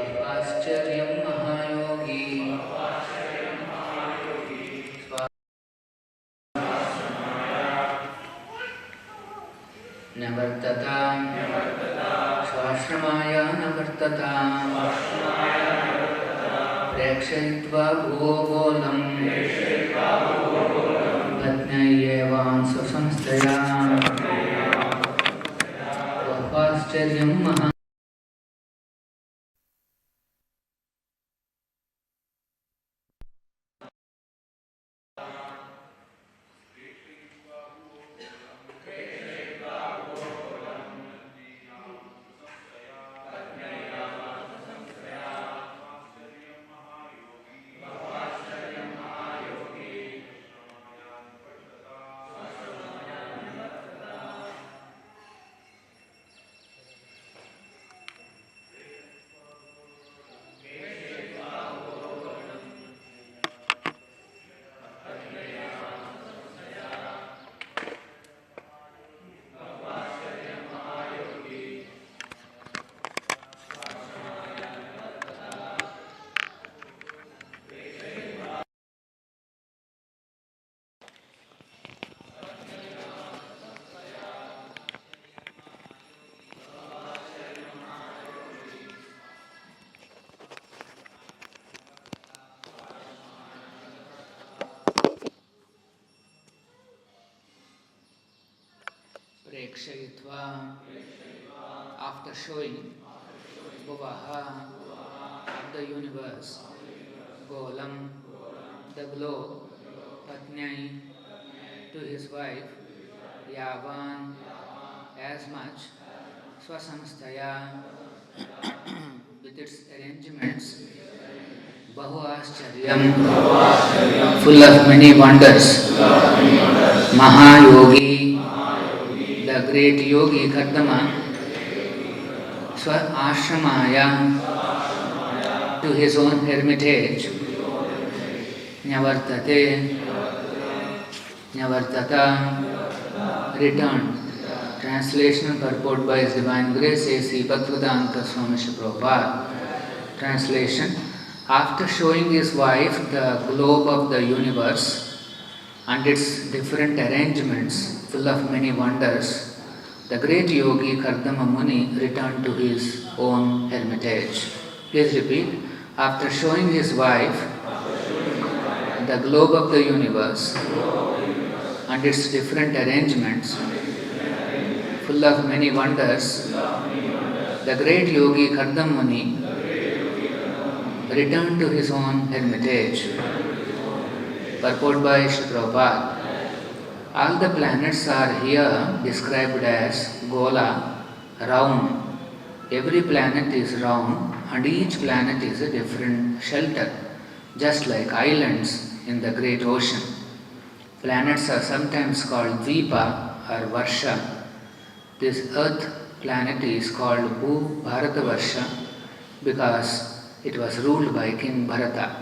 Ascharya Mahayogi Navartatam Swashramaya Navartatam Prekshayitva Bhuvolam Patnayevan Susamstayam Ascharya Mahayogi. Prekshayitva, after showing Bhuvaha of the universe, Golam, the globe, Patnyai, to his wife, Yavan, as much, Swasamstaya, with its arrangements, Bahuascharya, full of many wonders, Mahayogi, the great yogi Kardama, Ashramaya, to his own hermitage, Nyavartate, Nyavartata, returned. Translation purport by His Divine Grace A.C. Bhaktivedanta Swamy Prabhupada. Translation: after showing his wife the globe of the universe and its different arrangements, full of many wonders, the great yogi Kardama Muni returned to his own hermitage. Please repeat. After showing his wife the globe of the universe and its different arrangements, full of many wonders, the great yogi Kardama Muni returned to his own hermitage. Purport by Sri Prabhupada. All the planets are here described as Gola, round. Every planet is round and each planet is a different shelter, just like islands in the great ocean. Planets are sometimes called Dvipa or Varsha. This earth planet is called Bhu Bharatavarsha because it was ruled by King Bharata.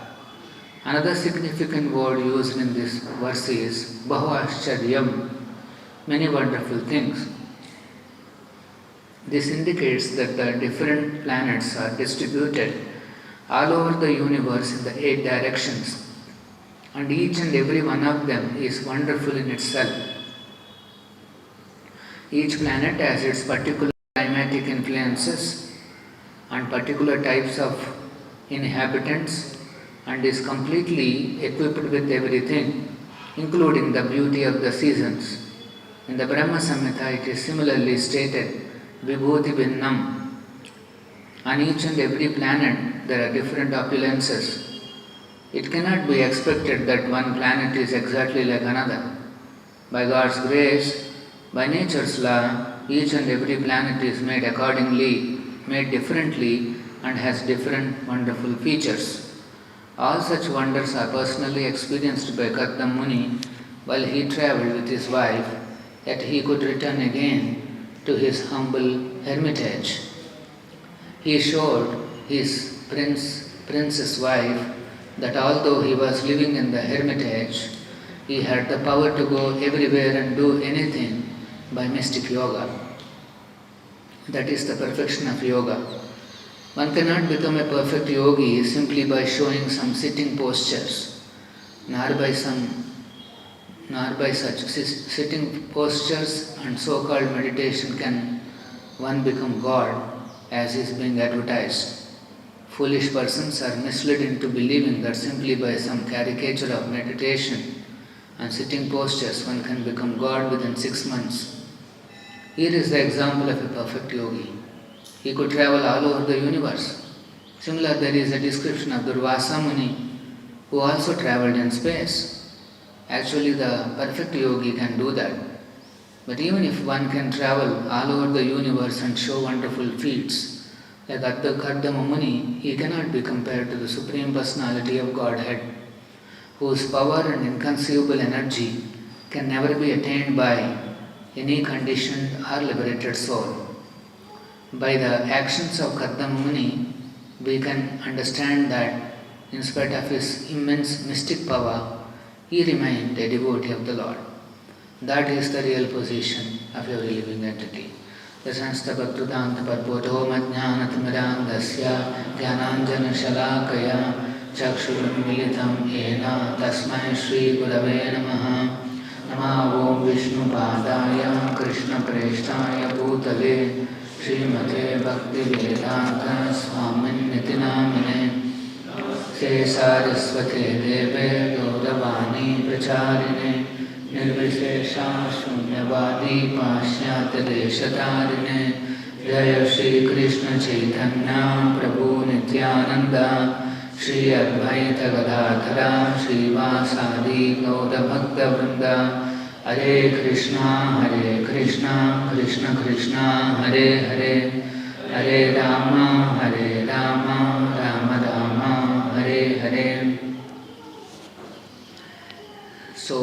Another significant word used in this verse is Bahuascharya, many wonderful things. This indicates that the different planets are distributed all over the universe in the 8 directions, and each and every one of them is wonderful in itself. Each planet has its particular climatic influences and particular types of inhabitants and is completely equipped with everything, including the beauty of the seasons. In the Brahma Samhita it is similarly stated, Vibhuti Vinnam. On each and every planet there are different opulences. It cannot be expected that one planet is exactly like another. By God's grace, by nature's law, each and every planet is made accordingly, made differently, and has different wonderful features. All such wonders are personally experienced by Kardama Muni while he travelled with his wife, yet he could return again to his humble hermitage. He showed his princess wife that although he was living in the hermitage, he had the power to go everywhere and do anything by mystic yoga. That is the perfection of yoga. One cannot become a perfect yogi simply by showing some sitting postures, nor by such sitting postures and so-called meditation can one become God as is being advertised. Foolish persons are misled into believing that simply by some caricature of meditation and sitting postures one can become God within 6 months. Here is the example of a perfect yogi. He could travel all over the universe. Similar, there is a description of the Rahasyam Muni who also travelled in space. Actually, the perfect yogi can do that. But even if one can travel all over the universe and show wonderful feats, like Kardama Muni, he cannot be compared to the Supreme Personality of Godhead, whose power and inconceivable energy can never be attained by any conditioned or liberated soul. By the actions of Kardama Muni, we can understand that in spite of his immense mystic power, he remained a devotee of the Lord. That is the real position of every living entity. Dasanstapatudanta padbodho madhyanatmirandasya dhyananjana shalakaya chakshurum militam ena tasmai shri gurave namaha nama om vishnu padaya krishna preshtaya bhutale Srimate Bhakti Vedanta Swamin Nitinamine Se Saraswate Deve Gauravani Pracharine Nirvishesha Shunyavadi Pashyata Deshatarine Jaya Shri Krishna Chaitanya Prabhu Nityananda Shri Advaita Gadadhara Shri Vasadi Gaura Bhakta Vrinda Hare Krishna, Krishna Krishna, Hare Hare, Hare Rama, Rama Rama, Hare Hare. So,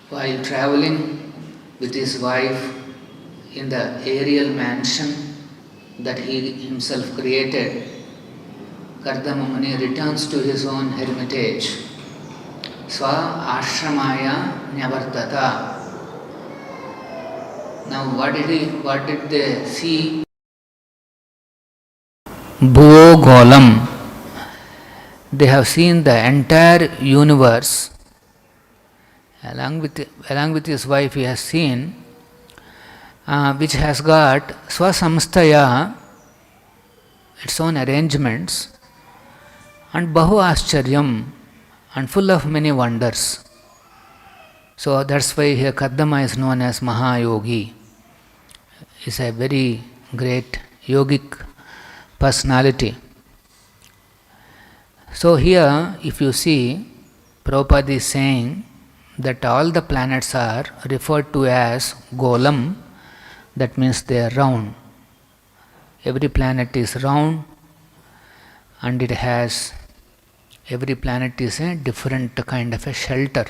while traveling with his wife in the aerial mansion that he himself created, Kardama Muni returns to his own hermitage. Swa ashramaya nyavartata. Now what did they see? Bhuo Golam. They have seen the entire universe. Along with his wife he has seen, which has got swasamstaya, its own arrangements, and Bahu Ascharyam, and full of many wonders. So that's why here Kardama is known as Mahayogi. He is a very great yogic personality. So here, if you see, Prabhupada is saying that all the planets are referred to as Golam, that means they are round. Every planet is round and every planet is a different kind of a shelter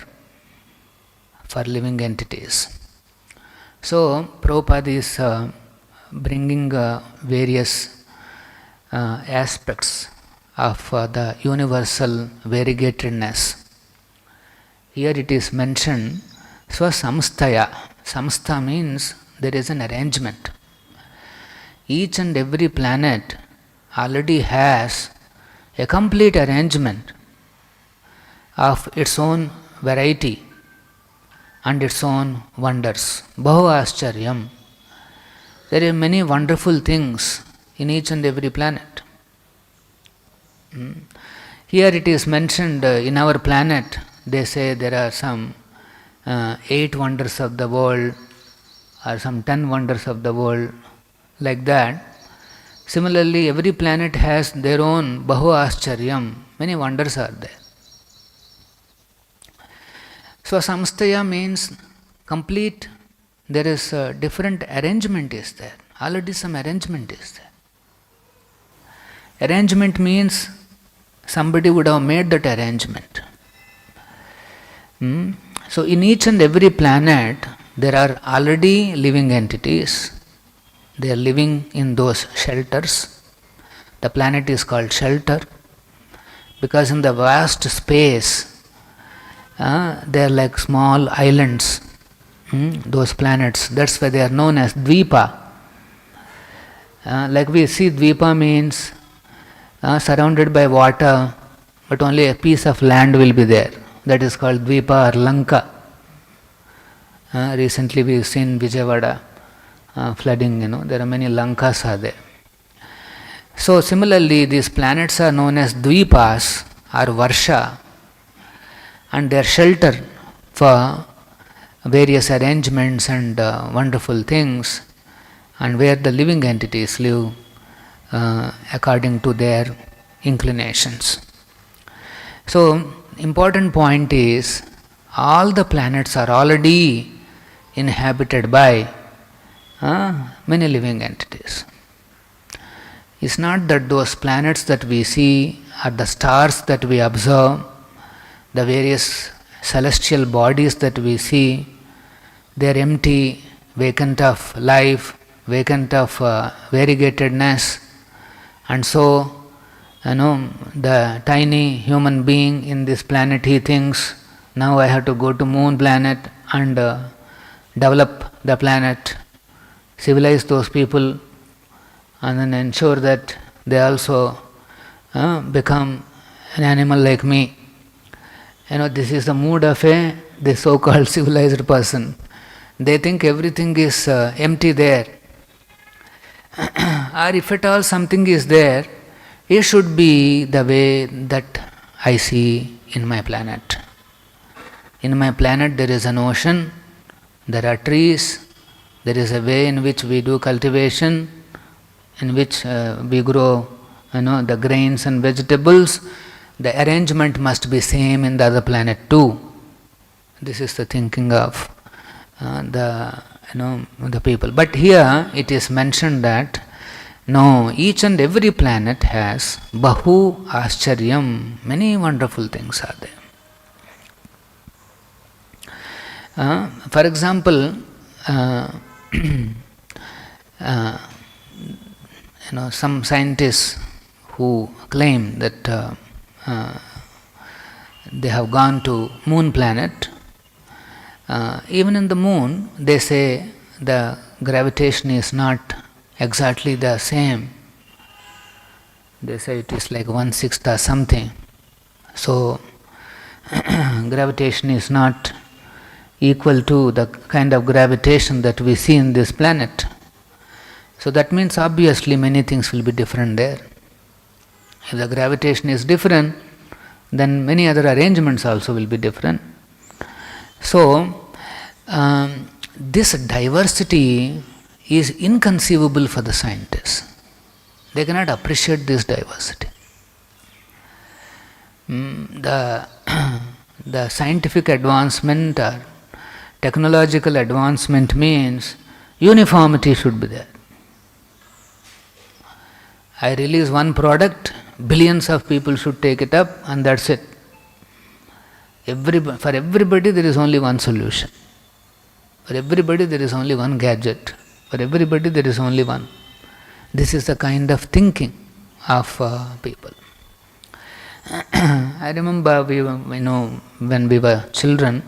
for living entities. So, Prabhupada is bringing various aspects of the universal variegatedness. Here it is mentioned Swasamstaya. Samstha means there is an arrangement. Each and every planet already has a complete arrangement of its own variety and its own wonders. Bahu Ascharyam. There are many wonderful things in each and every planet. Here it is mentioned in our planet, they say there are some 8 wonders of the world or some 10 wonders of the world, like that. Similarly, every planet has their own Bahu Ascharyam, many wonders are there. So, Samstaya means complete, there is a different arrangement is there, already some arrangement is there. Arrangement means somebody would have made that arrangement. So, in each and every planet, there are already living entities. They are living in those shelters. The planet is called shelter because in the vast space, they are like small islands. Those planets, that's why they are known as Dvipa. Like we see Dvipa means surrounded by water, but only a piece of land will be there. That is called Dvipa or Lanka. Recently we've seen Vijayawada flooding, there are many Lankas are there. So similarly, these planets are known as Dvipas or Varsha, and they are shelter for various arrangements and wonderful things, and where the living entities live according to their inclinations. So, important point is, all the planets are already inhabited by many living entities. It's not that those planets that we see are the stars that we observe, the various celestial bodies that we see, they are empty, vacant of life, vacant of variegatedness, and so the tiny human being in this planet, he thinks, now I have to go to moon planet and develop the planet, civilize those people, and then ensure that they also become an animal like me. This is the mood of the so-called civilized person. They think everything is empty there. Or if at all something is there, it should be the way that I see in my planet. In my planet there is an ocean, there are trees, there is a way in which we do cultivation, in which we grow the grains and vegetables. The arrangement must be same in the other planet too. This is the thinking of the people. But here it is mentioned that no, each and every planet has Bahu Ascharyam, many wonderful things are there. For example, some scientists who claim that they have gone to moon planet, even in the moon they say the gravitation is not exactly the same. They say it is like 1/6 or something. So gravitation is not equal to the kind of gravitation that we see in this planet. So that means obviously many things will be different there. If the gravitation is different, then many other arrangements also will be different. So this diversity is inconceivable for the scientists. They cannot appreciate this diversity. The scientific advancement or technological advancement means uniformity should be there. I release one product, billions of people should take it up, and that's it. For everybody there is only one solution. For everybody there is only one gadget. For everybody there is only one. This is the kind of thinking of people. I remember when we were children,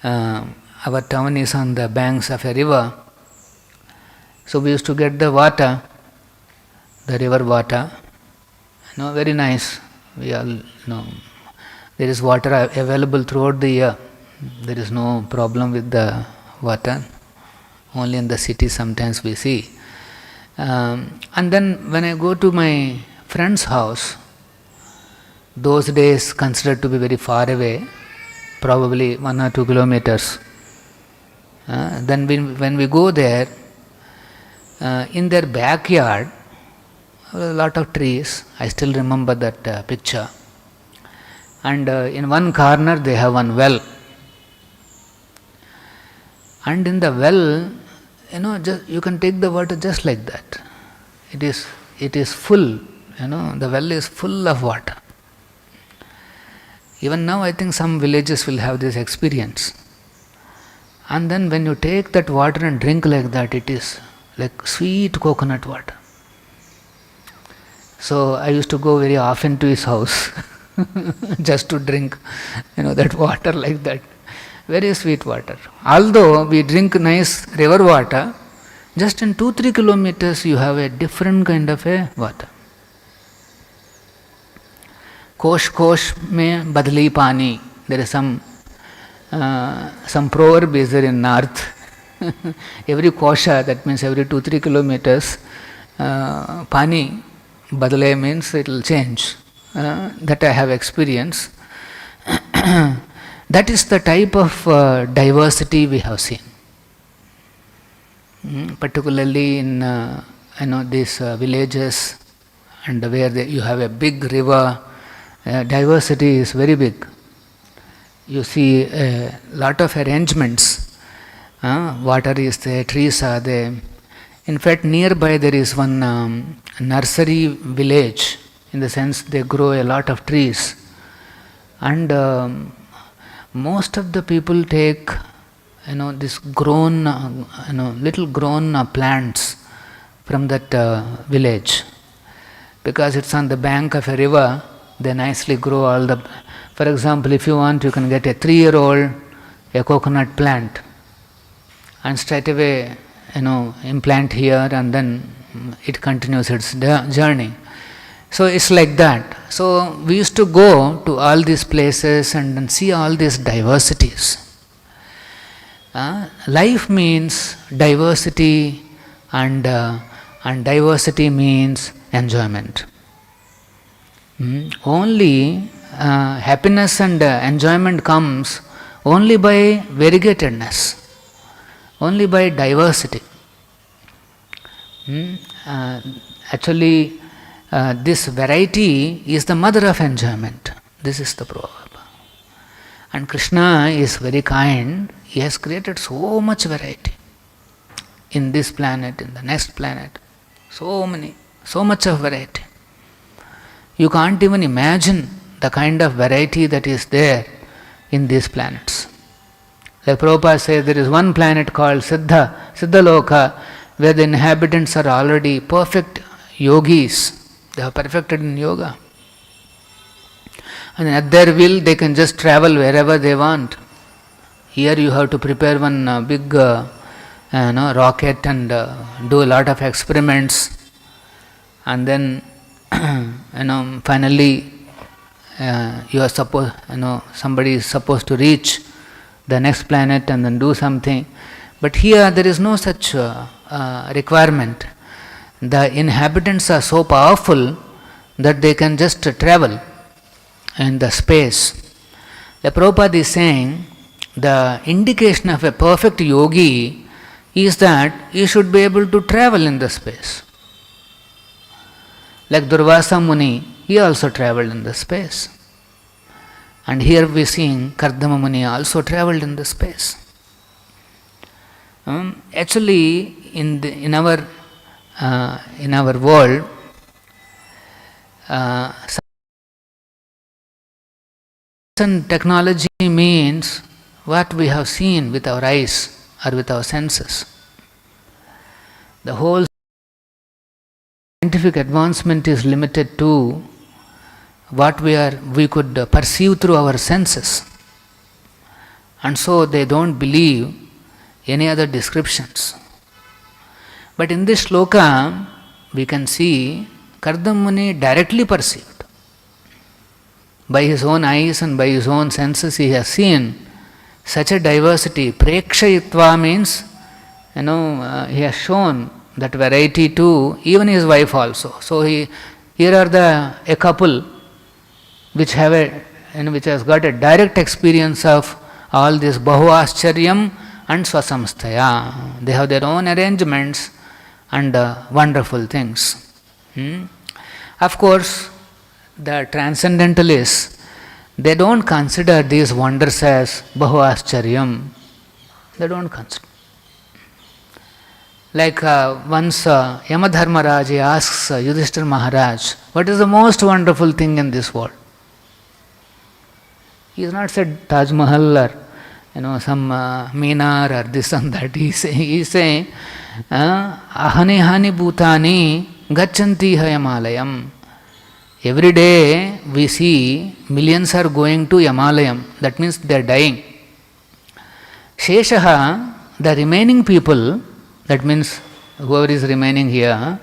our town is on the banks of a river. So we used to get the water, the river water, very nice. We all there is water available throughout the year. There is no problem with the water. Only in the city sometimes we see. And then when I go to my friend's house, those days considered to be very far away, probably 1 or 2 kilometers. Then when we go there, in their backyard, a lot of trees. I still remember that picture. And in one corner they have one well. And in the well, you can take the water just like that. It is full. The well is full of water. Even now, I think some villages will have this experience. And then when you take that water and drink like that, it is like sweet coconut water. So I used to go very often to his house just to drink, that water like that. Very sweet water. Although we drink nice river water, Just in 2-3 kilometers you have a different kind of a water. Kosh mein badli pani. There is some proverb is there in north. Every kosha, that means every 2-3 kilometers, pani badle means it will change. That I have experienced. That is the type of diversity we have seen. Particularly in these villages, and where you have a big river, diversity is very big. You see a lot of arrangements. Water is there, trees are there. In fact, nearby there is one nursery village, in the sense they grow a lot of trees. And most of the people take this grown, little grown plants from that village, because it's on the bank of a river. They nicely grow all the. For example, if you want, you can get a 3-year-old a coconut plant, and straight away implant here, and then it continues its journey. So it's like that. So we used to go to all these places and see all these diversities. Life means diversity, and diversity means enjoyment. Only happiness and enjoyment comes only by variegatedness, only by diversity. Actually, this variety is the mother of enjoyment. This is the proverb. And Krishna is very kind. He has created so much variety in this planet, in the next planet. So much of variety. You can't even imagine the kind of variety that is there in these planets. Like Prabhupada says, there is one planet called Siddhaloka, where the inhabitants are already perfect yogis. They are perfected in yoga. And at their will, they can just travel wherever they want. Here you have to prepare one big rocket and do a lot of experiments. And then, finally, you are somebody is supposed to reach the next planet and then do something. But here there is no such requirement. The inhabitants are so powerful that they can just travel in the space. The Prabhupada is saying the indication of a perfect yogi is that he should be able to travel in the space. Like Durvasa Muni, he also traveled in the space. And here we see Kardama Muni also traveled in the space. Actually, in our world, science and technology means what we have seen with our eyes or with our senses. The whole scientific advancement is limited to what we could perceive through our senses, and so they don't believe any other descriptions. But in this shloka, we can see Kardama Muni directly perceived. By his own eyes and by his own senses, he has seen such a diversity. Prekshayitva means, he has shown that variety to even his wife also. So here are a couple which have which has got a direct experience of all this Bahuascharya and Swasamstaya. They have their own arrangements and wonderful things. Of course, the transcendentalists, they don't consider these wonders as Bahuascharya. They don't consider. Like once Yamadharmaraj asks Yudhishthira Maharaj, what is the most wonderful thing in this world? He has not said Taj Mahal or some Minar or this and that. He is saying ahani hani bhutani gachanti Yamalayam. Every day we see millions are going to Yamalayam. That means they are dying. Sheshaha, the remaining people, that means whoever is remaining here,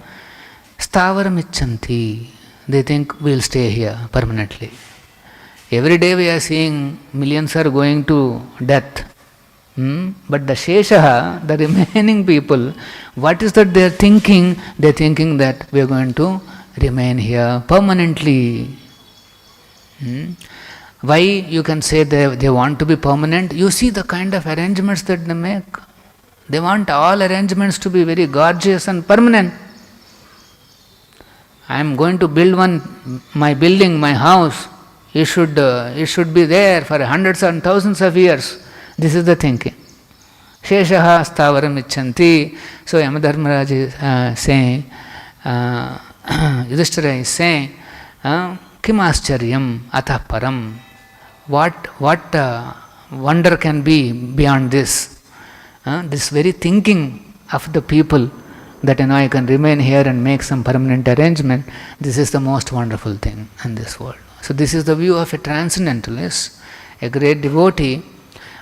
stavaram icchanti. They think we'll stay here permanently. Every day we are seeing millions are going to death. But the Sheshaha, the remaining people, what is that they are thinking? They are thinking that we are going to remain here permanently. Why you can say they want to be permanent? You see the kind of arrangements that they make. They want all arrangements to be very gorgeous and permanent. I am going to build my building, my house. It should be there for hundreds and thousands of years. This is the thinking. Sheshaha stavaram icchanti. So Yamadharmaraj is saying, Yudhishthira is saying, kim ascharyam atah param. What wonder can be beyond this? This very thinking of the people that I can remain here and make some permanent arrangement, this is the most wonderful thing in this world. So this is the view of a transcendentalist, a great devotee,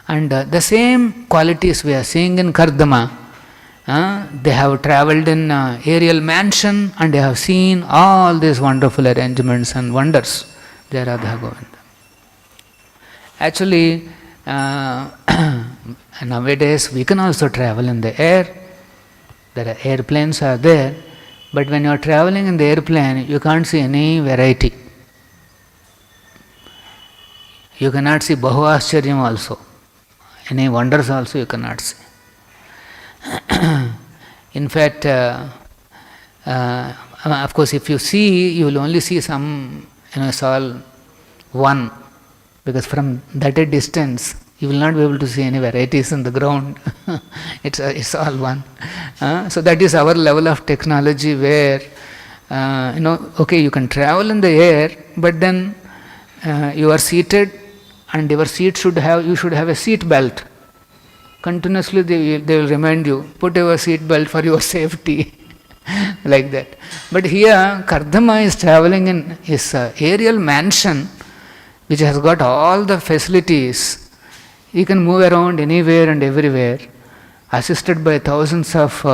and the same qualities we are seeing in Kardama. They have travelled in aerial mansion and they have seen all these wonderful arrangements and wonders. Jai Radha Govinda. Actually, nowadays we can also travel in the air. There are airplanes are there, but when you are travelling in the airplane, you can't see any variety. You cannot see Bahuascharyam also. Any wonders also you cannot see. In fact, of course, if you see, you will only see some, it's all one, because from that a distance, you will not be able to see any varieties in the ground. It's all one. So that is our level of technology where, okay, you can travel in the air, but then you are seated and your seat you should have a seat belt. Continuously they will remind you, put your seat belt for your safety. Like that. But here, Kardama is traveling in his aerial mansion, which has got all the facilities. He can move around anywhere and everywhere, assisted by thousands of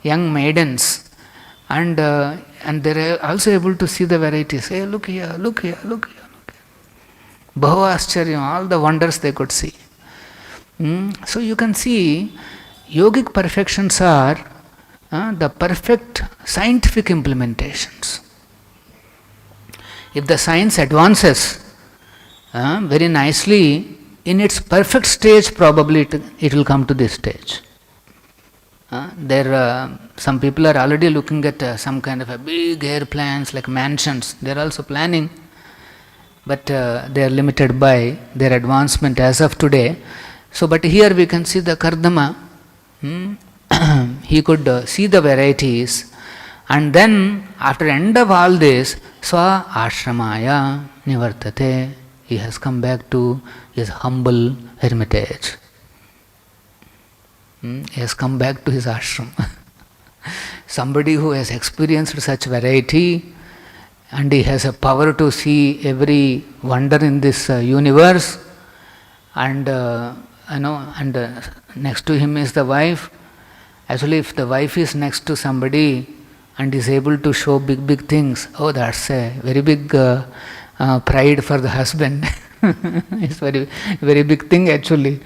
young maidens, and they are also able to see the varieties. Hey, look here, look here, look here, look here. Bhavascharya, all the wonders they could see. So you can see, yogic perfections are the perfect scientific implementations. If the science advances very nicely, in its perfect stage, probably it will come to this stage. Some people are already looking at some kind of a big airplanes like mansions. They are also planning, but they are limited by their advancement as of today. So, but here we can see the Kardama. He could see the varieties, and then after end of all this, Swa Ashramaya Nivartate. He has come back to his humble hermitage. He has come back to his ashram. Somebody who has experienced such variety and he has a power to see every wonder in this universe, and next to him is the wife. Actually, if the wife is next to somebody and is able to show big things, oh, that's a very big pride for the husband. It's very very big thing actually.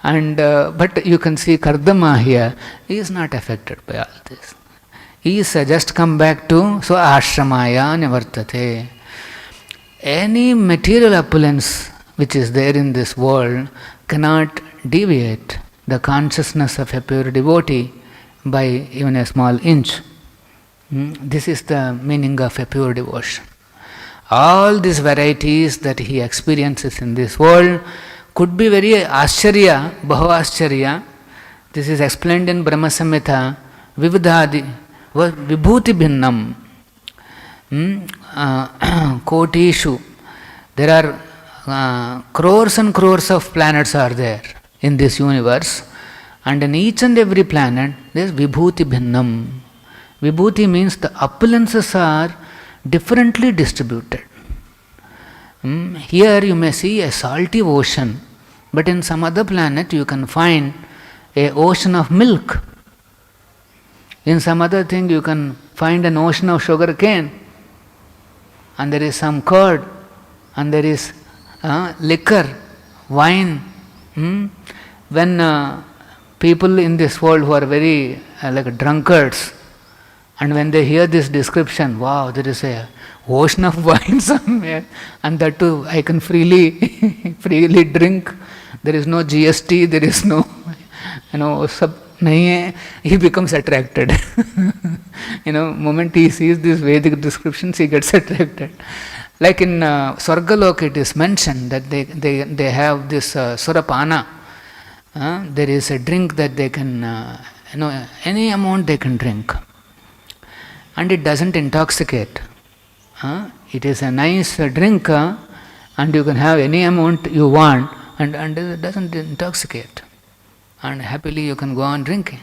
And but you can see Kardama here, he is not affected by all this. He is just come back to so ashramaya nivartate. Any material opulence which is there in this world cannot deviate the consciousness of a pure devotee by even a small inch. This is the meaning of a pure devotion. All these varieties that he experiences in this world could be very ascharya, bhavascharya. This is explained in Brahma Samhita, vividhadi, vibhuti bhinnam, kotishu. There are crores and crores of planets are there in this universe, and in each and every planet there is vibhuti bhinnam. Vibhuti means the opulences are differently distributed. Here you may see a salty ocean, but in some other planet you can find a ocean of milk. In some other thing you can find an ocean of sugar cane, and there is some curd, and there is liquor, wine. When people in this world who are very like drunkards, and when they hear this description, wow, there is a ocean of wine somewhere, and that too I can freely drink. There is no GST, there is no, nahi hai, he becomes attracted. Moment he sees these Vedic descriptions, he gets attracted. Like in Swargaloka, it is mentioned that they have this surapana. There is a drink that they can, any amount they can drink, and it doesn't intoxicate. It is a nice drink, and you can have any amount you want, and it doesn't intoxicate. And happily you can go on drinking.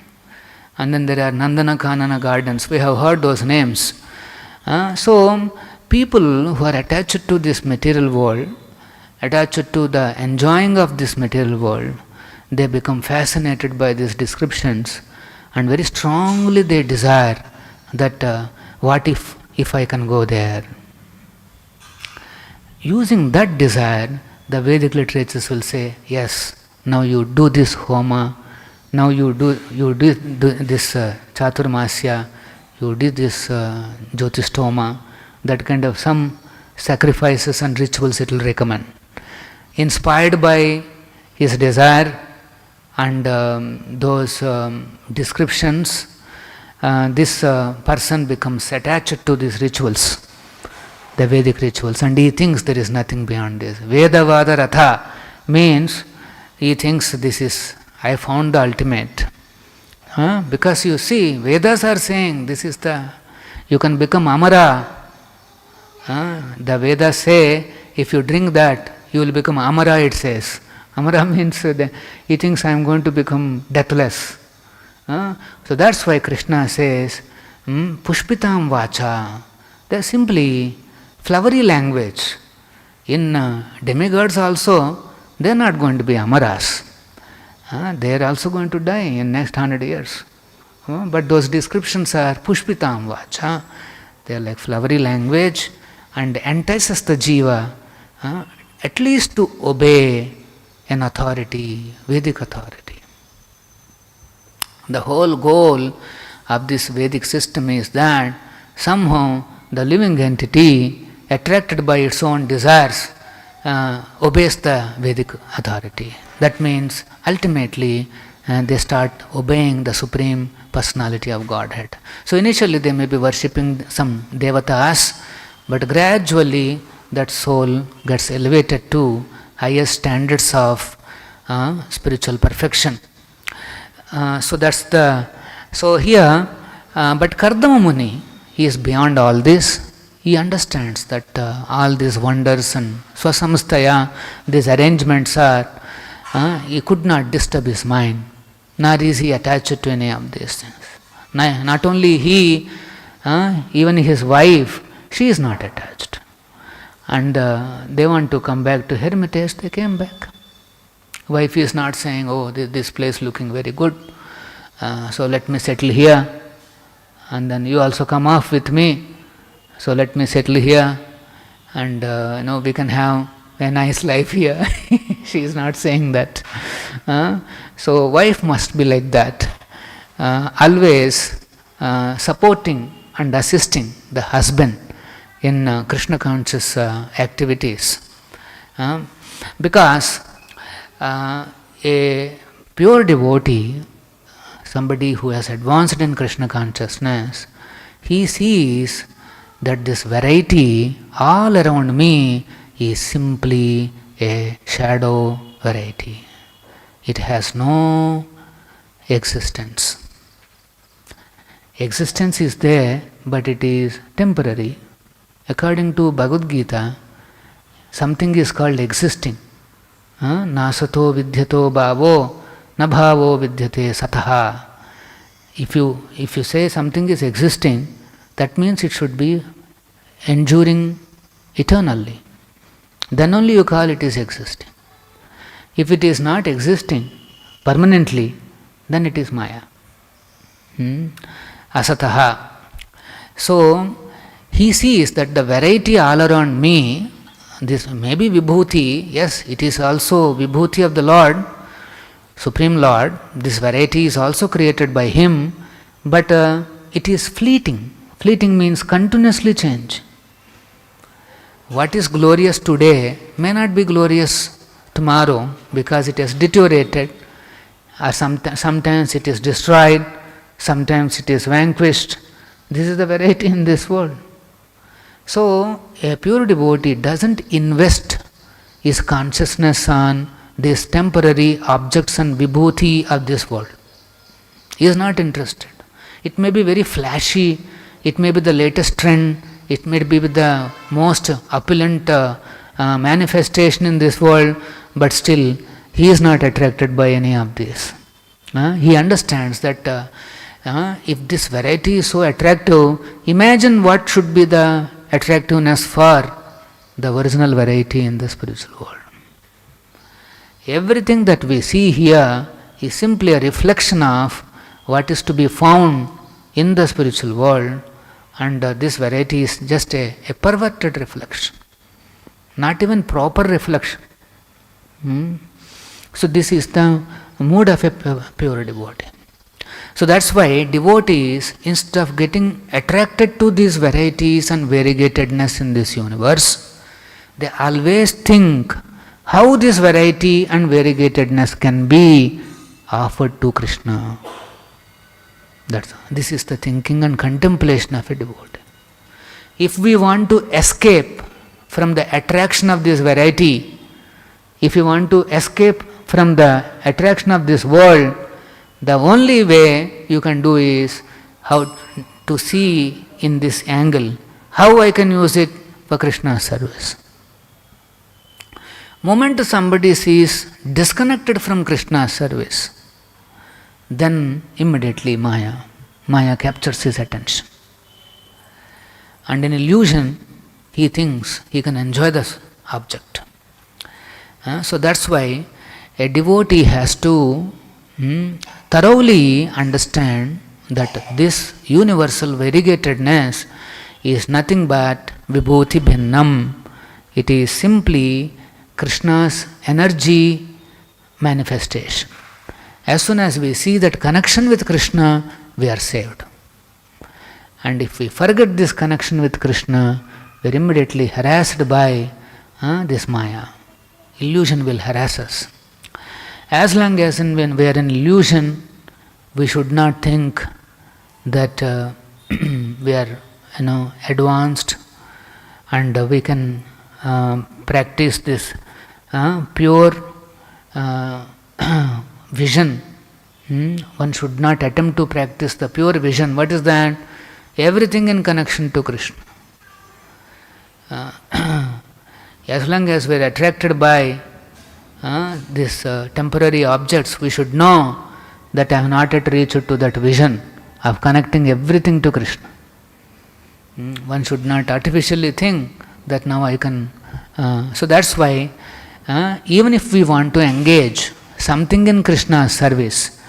And then there are Nandana Kanana gardens. We have heard those names. So people who are attached to this material world, attached to the enjoying of this material world, they become fascinated by these descriptions, and very strongly they desire that what if I can go there. Using that desire, the Vedic literatures will say, yes, now you do this homa, now you do this chaturmasya, you do this jyotistoma, that kind of some sacrifices and rituals it will recommend. Inspired by his desire and those descriptions, this person becomes attached to these rituals, the Vedic rituals, and he thinks there is nothing beyond this. Vedavada Ratha means he thinks this is, I found the ultimate. Because you see, Vedas are saying this is you can become Amara. The Vedas say, if you drink that, you will become Amara, it says. Amara means he thinks I am going to become deathless. So that's why Krishna says, Pushpitam Vacha. They are simply flowery language. In demigods also, they are not going to be Amaras. They are also going to die in next 100 years. But those descriptions are Pushpitam Vacha. They are like flowery language and entices the jiva at least to obey an authority, Vedic authority. The whole goal of this Vedic system is that somehow the living entity, attracted by its own desires, obeys the Vedic authority. That means ultimately they start obeying the Supreme Personality of Godhead. So initially they may be worshipping some devatas, but gradually that soul gets elevated to higher standards of spiritual perfection. So here, but Kardama Muni, he is beyond all this. He understands that all these wonders and swasamstaya, these arrangements are, he could not disturb his mind, nor is he attached to any of these things. Not only he, even his wife, she is not attached. And they want to come back to hermitage, they came back. Wife is not saying, oh, this place looking very good, so let me settle here, and then you also come off with me, so let me settle here, and we can have a nice life here. She is not saying that. So wife must be like that, always supporting and assisting the husband in Krishna conscious activities, because a pure devotee, somebody who has advanced in Krishna consciousness, he sees that this variety all around me is simply a shadow variety. It has no existence. Existence is there, but it is temporary. According to Bhagavad Gita, something is called existing. Nasato vidhyato bhavo, na bhavo vidyate sataha. If you say something is existing, that means it should be enduring eternally. Then only you call it is existing. If it is not existing permanently, then it is Maya. asataha. So he sees that the variety all around me, this may be vibhuti, yes, it is also vibhuti of the Lord, Supreme Lord, this variety is also created by Him, but it is fleeting. Fleeting means continuously change. What is glorious today may not be glorious tomorrow because it has deteriorated, or sometimes it is destroyed, sometimes it is vanquished. This is the variety in this world. So, a pure devotee doesn't invest his consciousness on these temporary objects and vibhuti of this world. He is not interested. It may be very flashy, it may be the latest trend, it may be the most opulent manifestation in this world, but still he is not attracted by any of this. He understands that if this variety is so attractive, imagine what should be the attractiveness for the original variety in the spiritual world. Everything that we see here is simply a reflection of what is to be found in the spiritual world, and this variety is just a perverted reflection, not even proper reflection. So this is the mood of a pure devotee. So that's why devotees, instead of getting attracted to these varieties and variegatedness in this universe, they always think how this variety and variegatedness can be offered to Krishna. This is the thinking and contemplation of a devotee. If we want to escape from the attraction of this variety, if you want to escape from the attraction of this world, the only way you can do is how to see in this angle how I can use it for Krishna's service. Moment somebody sees disconnected from Krishna's service, then immediately Maya captures his attention. And in illusion, he thinks he can enjoy this object. So that's why a devotee has to thoroughly understand that this universal variegatedness is nothing but vibhuti bhinnam. It is simply Krishna's energy manifestation. As soon as we see that connection with Krishna, we are saved. And if we forget this connection with Krishna, we are immediately harassed by this Maya. Illusion will harass us. As long as when we are in illusion, we should not think that we are advanced and we can practice this pure vision. One should not attempt to practice the pure vision. What is that? Everything in connection to Krishna. As long as we are attracted by these temporary objects, we should know that I have not yet reached to that vision of connecting everything to Krishna. One should not artificially think that now I can. So that's why even if we want to engage something in Krishna's service,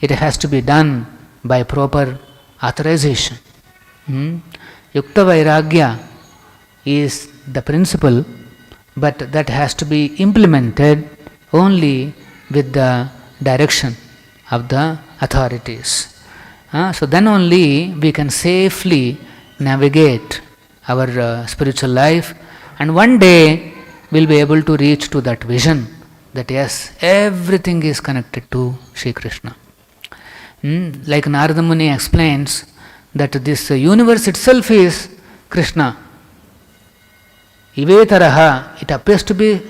it has to be done by proper authorization. Yukta Vairagya is the principle, but that has to be implemented only with the direction of the authorities. So then only we can safely navigate our spiritual life, and one day we'll be able to reach to that vision that yes, everything is connected to Shri Krishna. Like Narada Muni explains that this universe itself is Krishna. Ivetaraha, it appears to be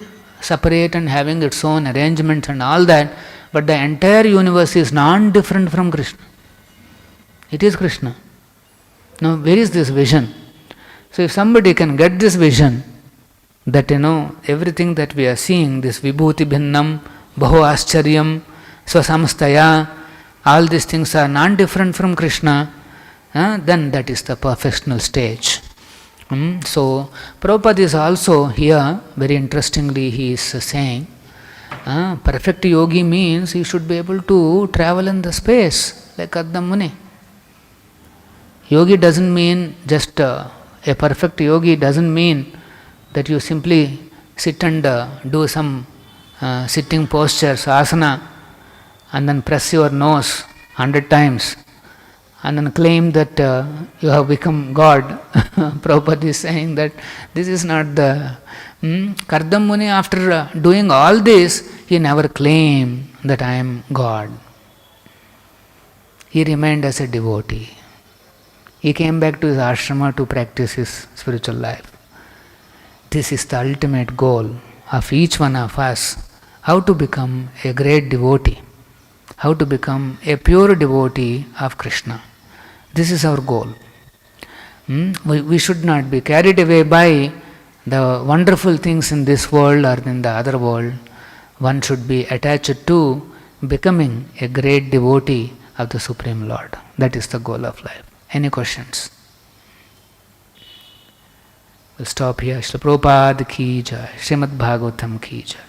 separate and having its own arrangements and all that, but the entire universe is non-different from Krishna. It is Krishna. Now, where is this vision? So, if somebody can get this vision, that everything that we are seeing, this vibhuti bhinnam, bahu ascharyam, swasamstaya, all these things are non-different from Krishna, then that is the perfectional stage. So, Prabhupada is also here, very interestingly, he is saying, perfect yogi means he should be able to travel in the space, like Kardama Muni. Yogi doesn't mean just a perfect yogi doesn't mean that you simply sit and do some sitting postures, asana, and then press your nose 100 times and then claim that you have become God. Prabhupada is saying that this is not the... Kardama Muni, after doing all this, he never claimed that I am God. He remained as a devotee. He came back to his ashrama to practice his spiritual life. This is the ultimate goal of each one of us, how to become a great devotee, how to become a pure devotee of Krishna. This is our goal. We should not be carried away by the wonderful things in this world or in the other world. One should be attached to becoming a great devotee of the Supreme Lord. That is the goal of life. Any questions? We'll stop here. Srila Prabhupada ki jai. Srimad Bhagavatam ki jai.